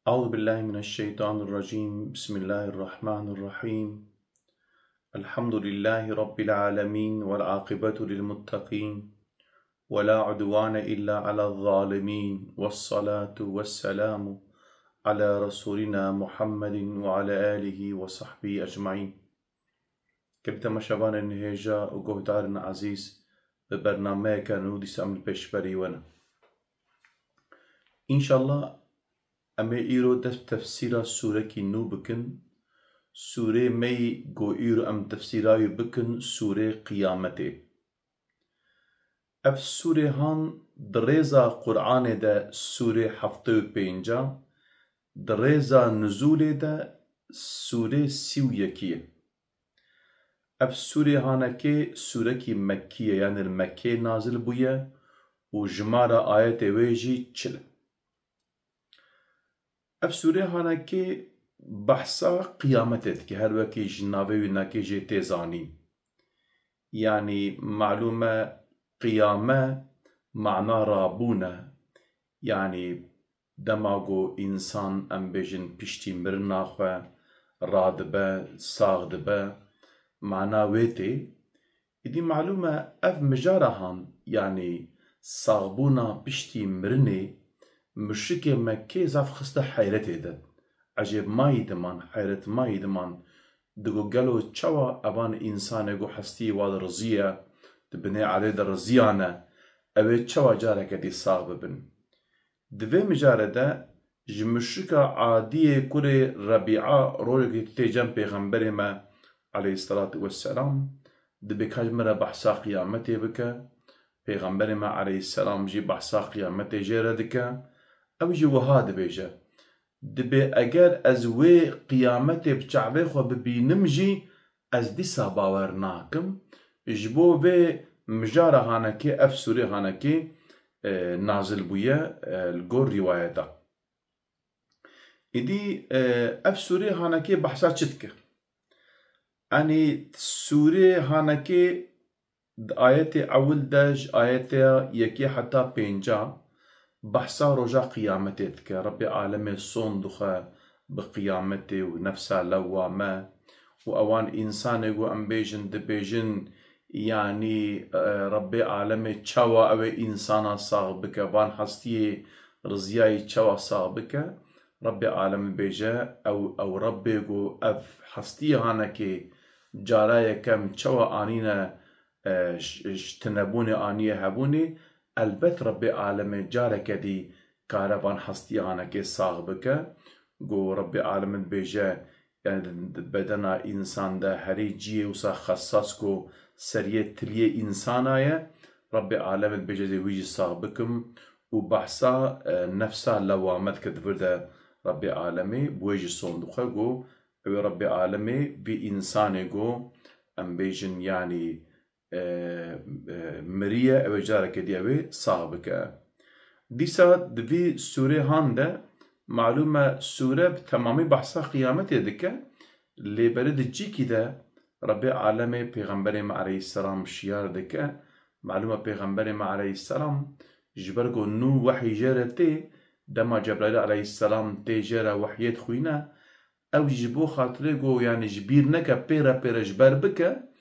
أعوذ بالله من الشيطان الرجيم. بسم الله الرحمن الرحيم. الحمد لله رب العالمين والعاقبة للمتقين ولا عدوان إلا على الظالمين، والصلاة والسلام على رسولنا محمد وعلى آله وصحبه أجمعين. كنت مشابان النهيجة وقهدارنا عزيز ببرنامج كانوا دي سامل بشبري وانا إن شاء الله أما إيرو دف تفسير سورة كي نو بكن سورة مي جو إيرو أم تفسيراي بكن سورة قيامته. اف سورة هان دريزا قرآن دا سورة حفتو بينجا، دريزا نزول دا سورة سيو يكيه. اف سورة هانكي سورة كي مكية يعني المكي نازل بويا وجمارة آيات ويجي چل. اف سوره هانكي بحثا قيامتت كي هر وكي جناوي وناكي جي تيزاني، يعني معلومة قيامة معنى رابونة، يعني دماغو إنسان أم بيجن بشتي مرناخوة رادبه ساغدبه معنى ويتي. إدي معلومة اف مجارهان يعني ساغبونا بشتي مرني مشرك مكة زاف خسته حيرته ده عجب ما يدمان حيرت ما يدمان دقو قالو تشوا أبان إنسان يقو حستي واد رزية تبني عليه ده رزيانة أبي تشوا جارك دي صاغب بن دوه مجاره ده جمشرك عادية كوري ربيعة رويك تيجان پیغمبر ما عليه الصلاة والسلام دبي كاجمرا بحثا قيامته بك پیغمبر ما عليه السلام جي بحثا قيامته جيرا دكا او جي وهاد بيجا دبي اگر از وي قيامته بچعبه خو ببينم جي از ديسا باور ناكم جبو وي مجاره هانكي اف سوري هانكي نازل بويا الجور روايتا إدي اف سوري هانكي بحثا چتك يعني سوري هانكي آيات اول داج آيات يكي حتى بينجا بحثا رجا قيامتك رب عالم صندوخه بقيامته ونفسه لوامه وأوان إنسان يقو أم بيجن دبيجن يعني رب عالم تشوا أو إنسانا صاغ بك وان حستيه رزياي تشوا صاغ بك رب عالم بيجا أو رب يقو أف حستيه هانكي جارايا كم تشوا آنينا اجتنبوني آنيه هبوني البت رب عالم جارك دي كاربان حستيانا كي صاغ بك جو رب عالم بيجا يعني بدنا إنسان ده هري جي وصا خصاصكو سرية تليه إنسانايا رب عالم بيجا دي ويجي صاغ بكم وبحثا نفسا لوامت كدفر ده رب عالمي بويجي صندوقه جو رب عالمي بإنساني جو أم بيجن يعني مرية او جارك ديوي صاحبك ديسا دفي سورة هانده معلومة سورة بتمامي بحثا قيامت يدك اللي برد جيكي ده ربي عالمي پیغمبر عليه السلام شيار دك معلومة پیغمبر عليه السلام جبرگو نو وحي جارته دما جبرائيل عليه السلام تي جارة وحيات خوينا او جبو خاطرگو يعني جبير نكا بيرا جبر بك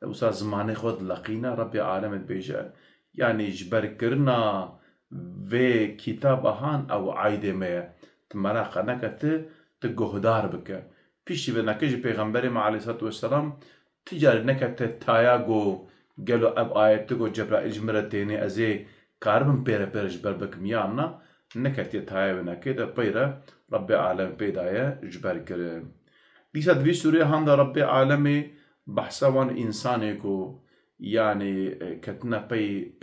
وصا زماني خود لقينا ربي عالم بيجا يعني جبر كرنا في كتاب اهان او عايدة ما تمرا قناك تقهدار بك فيشي بناكج پیغمبر ما عليه الصلاة والسلام تجاري نكا تاياغو قالو اب آياتكو جبرائيل جمرتيني ازي كاربن بيرا جبر بك ميانا نكا تايا وناكي دا بيرا ربي عالم بيدايا جبر كر ديسا دوي سوريا هاندا ربي عالمي بحثا وان إنساني كو يعني كتنا بي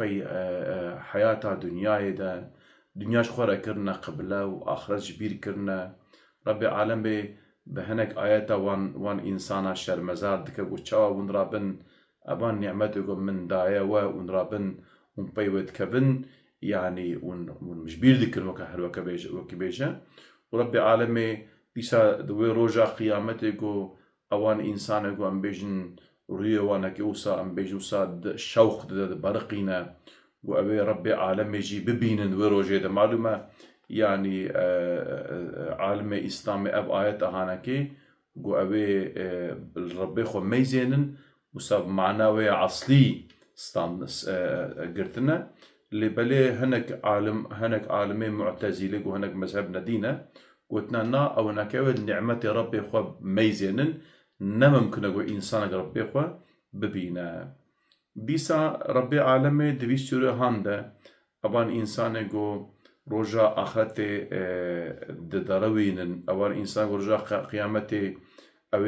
حياتا دنياي دا دنياش خورا كرنا قبلا وآخرت جبير كرنا ربي عالم بي بهنك آياتا وان إنسانا شرمزار دكا وچاوا ونرابن أبان نعمتكو من دايا ونرابن ونبي وتكبن يعني ونجبير ذكر وكهر وكبيجا وربي عالمي ديسا دوي روجا قيامتكو اوان انسان يقول ام بيجن ريو وانا كيوسا ام بيجوسا شوق برقينا وابي ربي عالم يجي ببينن وروجي ده معلومه يعني عالم إسلامي أب آيات هانكي جو أبي ربي خو ميزينن وساب معناوي عصلي ستانس قرتنا اللي بلي هنك عالمي معتزلة وهنك مذهب ندينا قلتنا نا أو نكاوي نعمة ربي خو ميزينن نممكن أقول إنسان ربي خو ببينا ديسا ربي عالمي دبي سورة هاندا أبان إنسان جو رجا آخرته ددروينن أبان إنسان رجا قيامته أو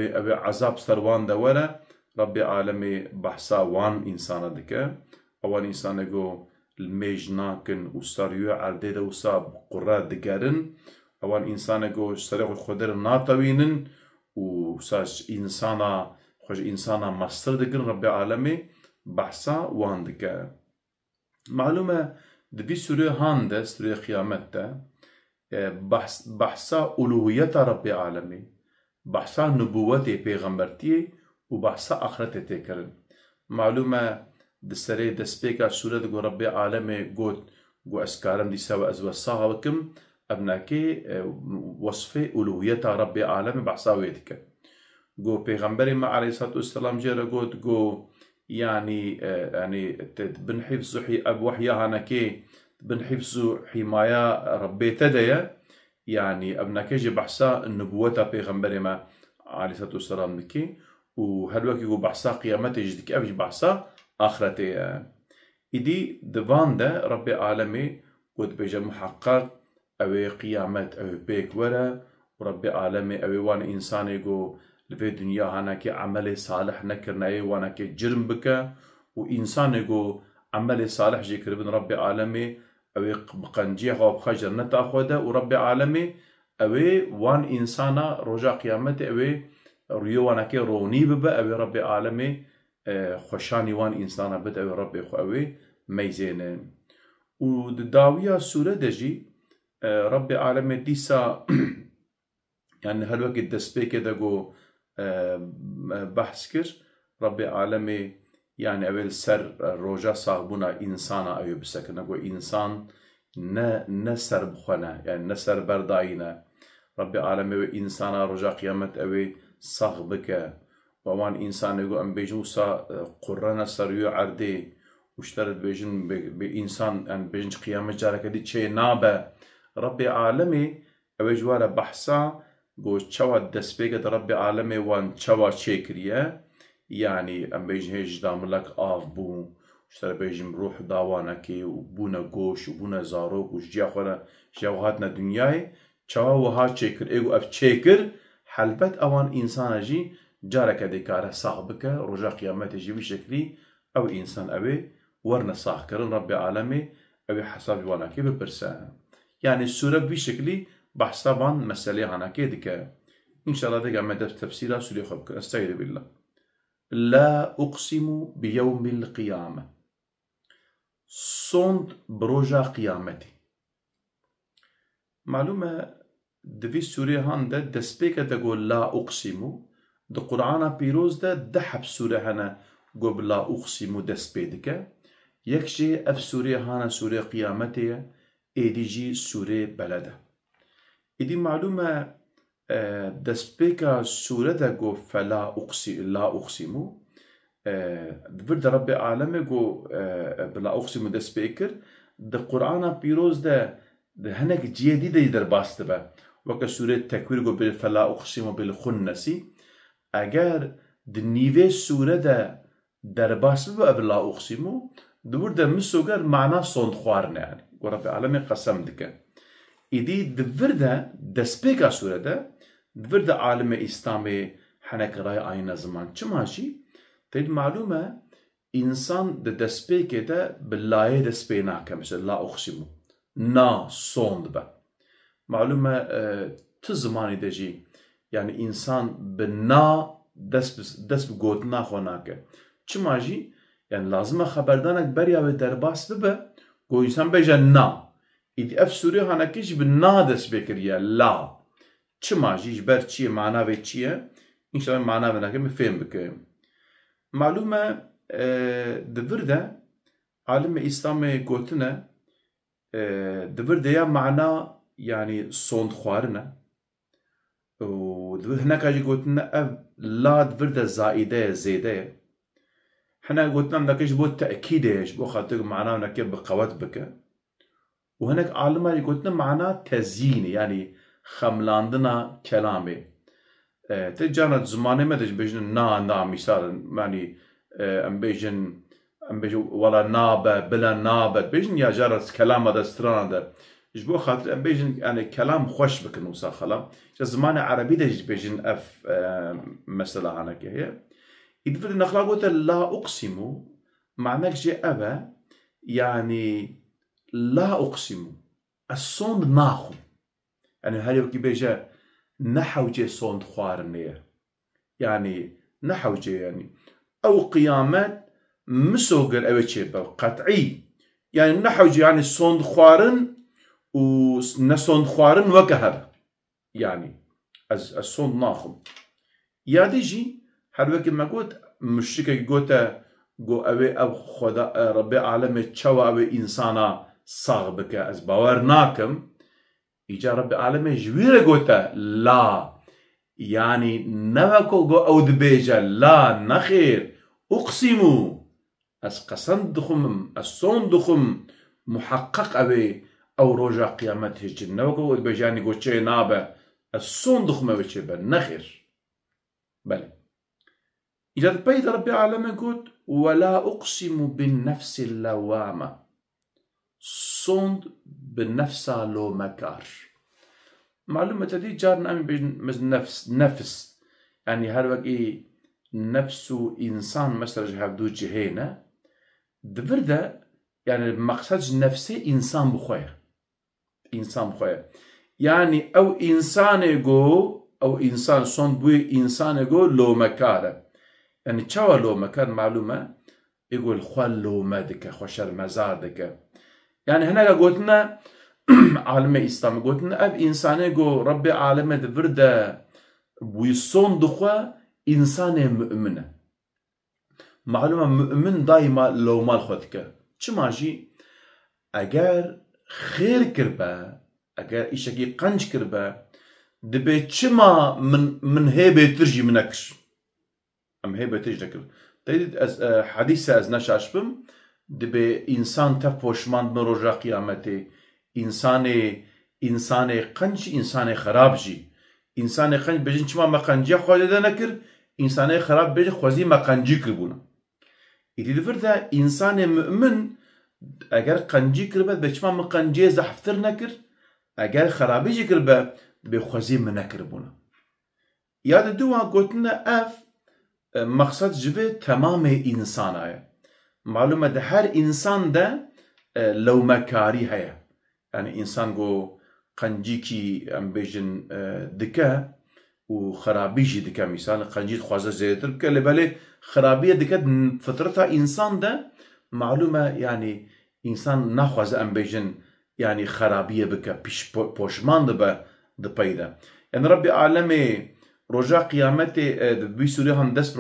عذاب سروان دورة ربي عالمي بحثا وان إنسان دكا أوان إنسان جو الميجناكن وستاريو عردي دا وصاب قرات دقارن أوان إنسان جو سريق خدر ناطوينن وساش إنسانا خوش إنسانا مستر دقن ربي عالمي بحثا وان دكا معلومة دبي سورة هانده سورة قيامته بحثا ألوهية ربي عالمي بحثا نبوته پیغمبرتي وبحثا آخرته تكرن معلومة دسري دسبيكا سورة دقو ربي عالمي قوت قو أسكارم دي سوا أزوى صاغبكم أبناكي وصفه ألوهية ربي عالمي بحثا ويدك قو پیغمبري ما عليه الصلاة والسلام جيرا قوت قو يعني بنحفظ وحيا هانكي بنحفظ حماية ربي تديا يعني أبناكي بحثا النبوة پیغمبري ما عليه الصلاة والسلام نكي وهلوكي جو بحثا قيامته جدك أبج بحثا آخرته إدي دوان ده ربي عالمي قد بيجا محقق أوي قيامت أوي بيك ورا وربي عالمي أوي وان إنساني جو لفي دنيا هاناكي عمل صالح نكرنا أي واناكي جرم بكا وإنساني جو عمل صالح جيكر بن ربي عالمي أوي بقنجيه وبخجر نتاخده وربي عالمي أوي وان إنسانا رجا قيامته أوي ريو واناكي روني ببا أوي ربي عالمي خوشاني وان إنسانا بد أوي ربي خو أوي ميزين وداوية سورة دجي ربي عالمي ديسا يعني هالوقت دسبيك دقو بحث كر ربي عالمي يعني أوي السر روجا صاحبونا إنسانا أوي بسكن أقو إنسان نسر بخنا يعني نسر برداينا ربي عالمي إنسانا رجا قيامت أوي صاحبك ووان إنسان يقول أم بيجوسا قرنا سريو عردي واشترت بيجن بإنسان أن بيجن قيامة جارك دي شيء نابه ربي عالمي أوي جوارا بحثا قو تشوى دسبيقة ربي عالمي وان تشوى شكريا يعني أم بيجن هيج داملك آف بو اشترت بيجن بروح داوانكي وبونا قوش وبونا زاروك وشجيا خونا جوهاتنا دنياي تشوى وها شكر ايقو أف شكر حلبت أوان إنسان جي جارك ديكاره صاحبك رجا قيامته جي بشكلي أو إنسان أوي ورنا صاح كرن ربي عالمي أوي حساب واناكي ببرسان يعني السورة بشكلي بحسابان مسألة هناكي ديكا إن شاء الله ديكا مدى تفسيرها سوري خبك أستعيذ بالله لا أقسم بيوم القيامة صند بروجا قيامتي معلومة دفي سوري هاندا دسبيكا تقول لا أقسم ده قرآن بيروز ده دحب سورة هنا قبل لا أقسم دسبيدك يكشي أف سورة هنا سورة قيامتي إيديجي سورة بلده إدي معلومة دسبيكا سورة ده قو فلا أقسم لا أقسم دفرد ربي عالمي قو بلا أقسم دسبيكر ده قرآن بيروز ده هناك جيدي ده يدر باستبه وكا سورة تكوير قو بالفلا أقسم بالخنسي اگر دنیوه سوره ده در باس ببا بلا اقسمو دور ده مسوگر معنا صند خوارن يعني ورب العالمين قسم دكه ايدي دور ده دسبيكا سوره ده دور ده عالم اسلامي حنك راي عين زمان چماشي تيد معلومه انسان ده دسبيكه ده بالله دسبيناك مثلا لا اقسمو نا صند با معلومه تزماني دجي يعني إنسان بنا دس بقوتنا خوناك چماجي يعني لازم خبردانك بريا بدرباس ببه قو إنسان بيجا نا إدي أف سوري هاناكيش بنا دس بكريا لا چماجي جبر چيه معنا في چيه إن شاء الله معنا بناك مفهم بكيم معلومة دفرده عالم إسلامي قوتنا دفرده يا معنا يعني صند خوارنا وهناك اجي قلتنا لا دفرد زائده زيده حنا قلتنا نكش بو تاكيدش بو خاطر معناه نك بقوات بك وهناك عالم قلتنا معناه تزيين يعني خملاندنا كلامي تجانا زماني ما بيجن نا مثال يعني ام بيجن ولا نابه بلا نابه بيجن يا جارت كلام هذا ستراند جبو خاطر ام بيجن يعني كلام خوش بك نوصا خلا زمان عربي دج بيجن اف مثلا انا كهي يدفر نخلا قلت لا اقسم معناك جي ابا يعني لا اقسم الصوند ناخم يعني هل يوكي بيجا نحوجي صوند خوارنيه يعني نحوجي يعني او قيامات مسوقر او تشيبا قطعي يعني نحوجي يعني صوند خوارن ونصوند خوارن وكهب يعني الصوند ناخم يا ديجي هل وكي ما قلت مشركة قوتا قو اوي او خدا ربي عالمي تشوى اوي انسانا صاغبك از باور ناكم إجا رب العالمين جويرة قوتا لا يعني نوكو قو أو دبيجا لا نخير أقسموا أس قسم دخم الصون دخم محقق أبي أو رجع قيامته جن نوكو دبيجاني قو تشي نابا الصون دخم أبي تشيبا نخير بل إذا بيت رب العالمين قلت ولا أقسم بالنفس اللوامة صند بالنفس لو مكار معلومة دي جارنا أمي بين نفس يعني هر وقت نفس إنسان مثلا جهاب جهينة دفرده يعني مقصد نفسي إنسان بخويا يعني أو إنسان جو أو إنسان صند بوي إنسان جو لو مكاره يعني تشاو لو مكان معلومة يقول خوال لو مدك خوشر مزادك يعني هنا قلتنا عالم إسلام قلتنا أب إنساني قو ربي عالم دفرده ويصون دخوا إنسان مؤمنة معلومة مؤمن دايما لو مال خودك چما جي اگر خير كربا اگر إيشاكي قنج كربا دبي چما من هيبه ترجي منكش ام هيبه ترجي نكر تريد حديثة از نشاشبم دبي إنسان تفوشماند من رجا قيامته إنسان قنج إنسان خراب جي إنسان قنج بجن چما مقنجي خواه ده نكر إنسان خراب بجن خوزي مقنجي كربونا إذا دفرده إنسان مؤمن اگر قنجي كربت بچما مقنجي زحفتر نكر اگر خرابي جي كربت بخوزي منكر بونا ياد دوا قلتنا اف مقصد جبه تمام إنسان آية معلومة ده هر إنسان ده لو مكاري هيا يعني إنسان قو قنجي كي ام بيجن دكا وخرابي جي دكا مثال قنجي خوازة زيتر بكا لبالي خرابية دكا فطرتها إنسان ده معلومة يعني إنسان نخوازة ام بيجن يعني خرابية بكا بوشمان ده بيدا يعني ربي عالمي رجا قيامتي بيسوري هم دس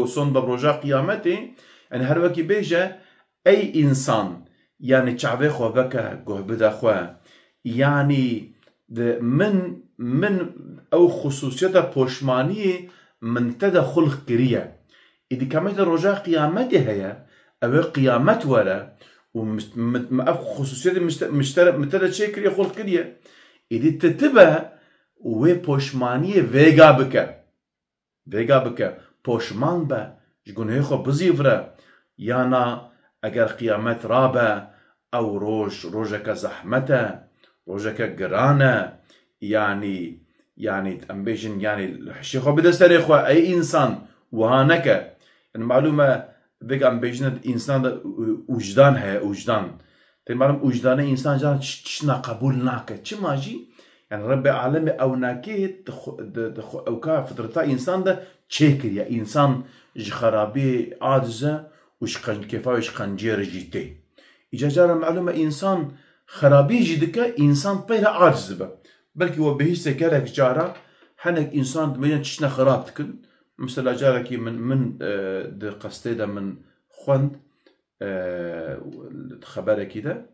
صون بروجا قيامتي يعني هر وكي بيجا أي إنسان يعني شعبه خو بكا قه بدا خو يعني من أو خصوصية بوشمانية من تدخل كريه إذا كانت رجا قيامتي هي أو قيامت ولا وما خصوصية مشترك شيء يخل كريه إذا تتبع و پوشمانی ویگا بکه پوشمان با جگونه خو بزیوره یانا اگر قیامت رابه او روژه زحمته روژه گرانه يعني ام بيجن يعني الحشي خو بدستري خو اي انسان وهانك يعني معلومه بيج ام بيجن انسان وجدان هي وجدان تمام وجدان انسان جان تشنا قبول ناك تشماجي يعني رب العالمين او ناكيت او كا فطرتا انسان ده تشكر يا انسان خرابي عاجزه وش كيفاش قنجير جيتي اجا معلومه انسان خرابي جدك انسان طير عاجز بلكي هو بهيش كلك جارة حنك انسان بين تشنا خراب تكن مثلا جارك من قصتي ده من خوند خبره كده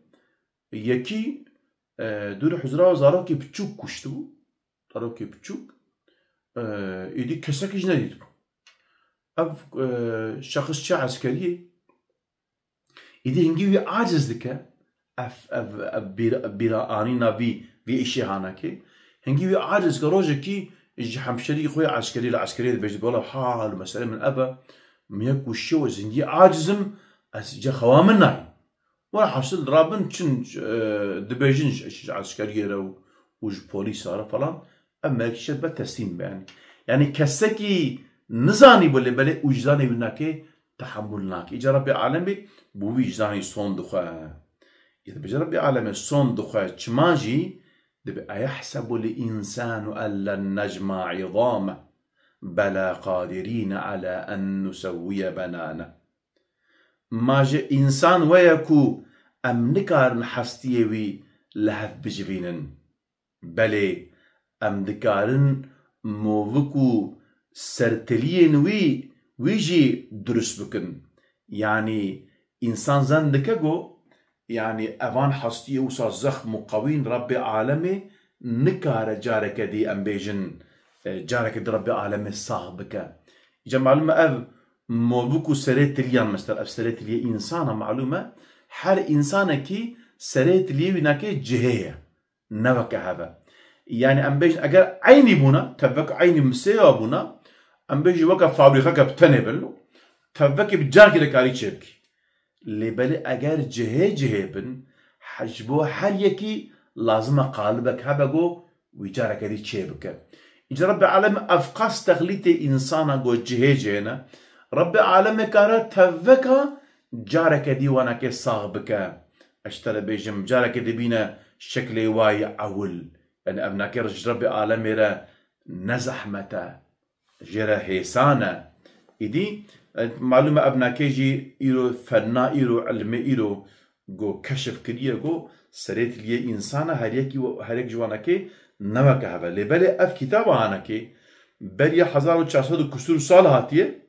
يكي دور حزرا وزارو كي بتشوك كشتو تروكي بتشوك إيدي كسك جنادي أف شخص شا عسكري إيدي هنجي عاجز لك أف بيرا آنينا في إشي هاناكي هنجي عاجز كروجكي إيش حمشري خوي عسكري العسكري بيجي بقوله حال مسألة من أبا ميكو شو زنجي عاجزم أسجى خوامناي ولا حصل رابن شن دبيجنش عسكري رو وج بوليس صار فلان أما كشت بتسليم يعني كسكي نزاني بله وجداني بناكي تحملناك إجا ربي عالمي بو وجداني صون دخوا إذا بجا ربي عالمي صون دخوا تشماجي دبي أيحسب الإنسان أن لن نجمع عظامه بلا قادرين على أن نسوي بنانه ماجي إنسان ويكو أم نكار نحستيوي لهف بجبينن بلي أم دكارن موفكو سرتلين ويجي درس بكن يعني إنسان زندكاغو يعني أفان حستيه وصا زخم وقوين ربي عالمي نكار جارك دي أم بيجن جارك دي ربي عالمي صاحبك إجا معلومة أف موفكو سرتليان مثلا أف سرتلي إنسانة معلومة حال إنسانة كي سرتلي وناكي جهية نوكا هذا يعني أم بيجن أجر عيني بونا تفك عيني مسيا بونا أم بيجي وكا فابريكا كبتنبل تفك بجارك دكاري تشبكي اللي بالي أجر جهة بن حجبو حاليكي لازم قالبك هبقو ويجارك دي تشبك إجا رب العالم أفقاس تغليتي إنسانا جو جهنا رب العالم كارا تفكا جارك دي وانا كي صاغبك اشترى بيجم جارك دي بينا شكلي واي عول يعني أبناك رج رب العالم را نزحمتا جرا هيسانا إدي معلومة أبناك يجي إيرو فنا إيرو علم إيرو جو كشف كريه جو سريت ليه إنسانا هريك جوانكي نوكا هذا اللي بالي أف كتابة هانكي بالي 1400 كسور سال هاتيه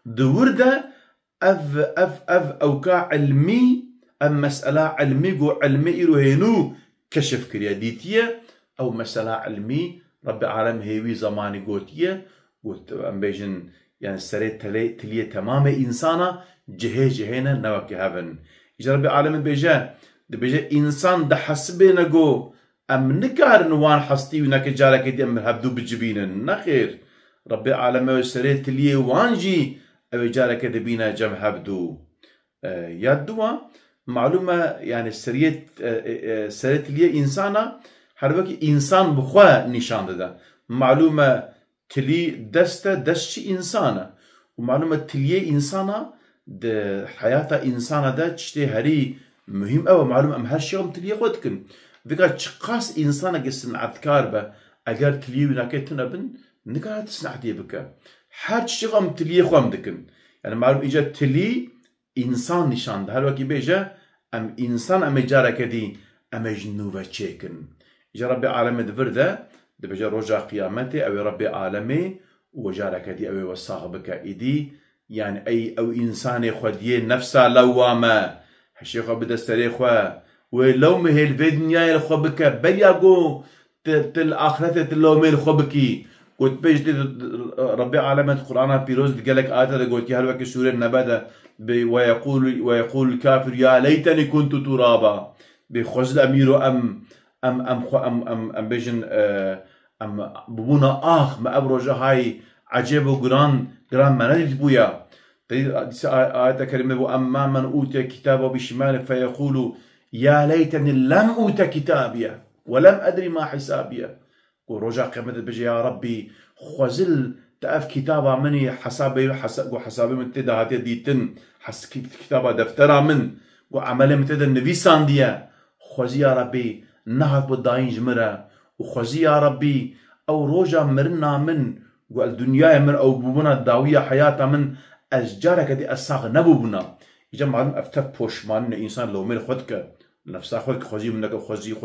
دورده أف أوكا علمي أم مسألة علمي جو علمي إيرو هينو كشف كريه ديتيه أو مسألة علمي رب العالم هيوي زماني قوتيه قلت أم بيجن يعني سريت تليه تمام إنسانا جهينا نوكي هافن إجا رب العالم بيجا إنسان ده حسبنا جو أم نكار نوان حستي وناك جارك دي أم هبدو بجبينن نخير رب العالم سريت تليه وانجي أو جارك دي بينا جم هبدو يدوا معلومة يعني سريت تليه إنسانا حربك إنسان بخوا نشان ده معلومة تلي دستي إنسانة ومعلومة تليه إنسانة ده حياة إنسانة ده تشتي هري مهم أوي معلومة أم هالشيء تليه خدكن ذكر تشخاص إنسانة قسم عذكار به أجر تليه وناكتنا بن نكرة تصنع دي بك حد شيء أم تليه خوام دكن يعني معلومة إجا تلي إنسان نشان ده هالوقت بيجا أم إنسان أم جارك دي أم جنوبة تشيكن إجا ربي عالم دفر ده بجا رجع قيامته أو ربي عالمي وجارك دي أو وصاحبك إيدي يعني أي أو إنسان خديه نفسه لوامة هالشيء بده استريخوا ولو مهل في الدنيا الخبك بياقو تل آخرته تلو مهل خبكي قلت بيجد ربي عالمة القرآن بيروز قالك آتا قلت يا هلوك سورة النبات ويقول الكافر يا ليتني كنت ترابا بخزل أميرو أم بيجن أم ببونا ما أبرج هاي عجيب وقران ما ندي بويا آية كريمة وأما من أوتي كتابه بشماله فيقول يا ليتني لم أوت كتابيا ولم أدري ما حسابيا ورجع قيمة بيجي يا ربي خزل تأف كتابة مني حسابي من تدا هاتي ديتن كتابة دفترة من وعملي من تدا النبي سانديا خزي يا ربي نهض بالداين جمرة وخزي يا ربي أو روجا مرنا من والدنيا من أو بونا الداوية حياتا من أشجارك دي أساق نبوبنا يجا معلوم أفتف بوشمان إنسان لو ميل خودك نفسها خودك خزي منك خزي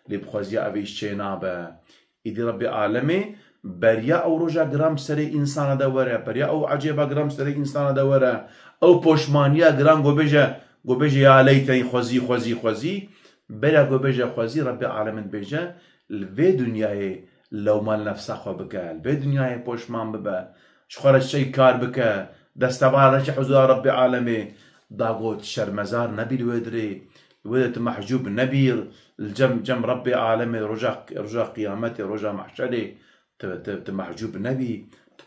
اللي بخزي أبي الشينابة إدي ربي عالمي بريا أو روجا جرام سري إنسان دورة بريا أو عجيبة جرام سري إنسان دورة أو بوشمانيا جرام قو بيجا يا ليتني خزي بلا گو بيجا خوازي رب العالمين بيجا الفي دنياي لو مال نفسه خو بكا الفي دنياي بوشمان ببا شخور الشي كار بكا دستبار حضور رب العالمين داغوت شرمزار نبي الودري ولد محجوب نبي الجم رب العالمين رجا قيامتي رجا محشري محجوب نبي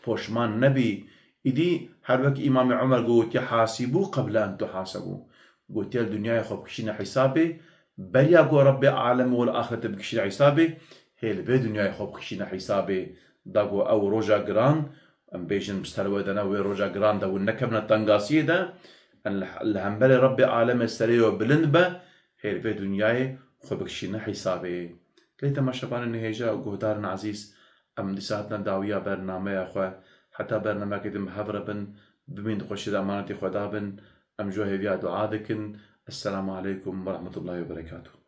بوشمان نبي إدي هربك إمام عمر قلت يحاسبوا قبل أن تحاسبوا قلت يا الدنيا يخوب كشينا حسابي بريا قو رب العالم والآخرة بكشينا حسابي هي البي دنيا يخوب كشينا حسابي داقو أو روجا جران أم بيجن مستلوى دنا وي روجا جران دا والنكبنا التنقاسية دا الهمبل رب العالم السريع بلندبه هي البي دنيا خوب كشينا حسابي كليتا ما شبان النهيجا وقهدارنا عزيز أم دساتنا داوية برنامج يا أخوة حتى برنامج كده هفرة بن بمين خوش أمانتي خدا بن أم جوه بيا دعاء ذكن. السلام عليكم ورحمة الله وبركاته.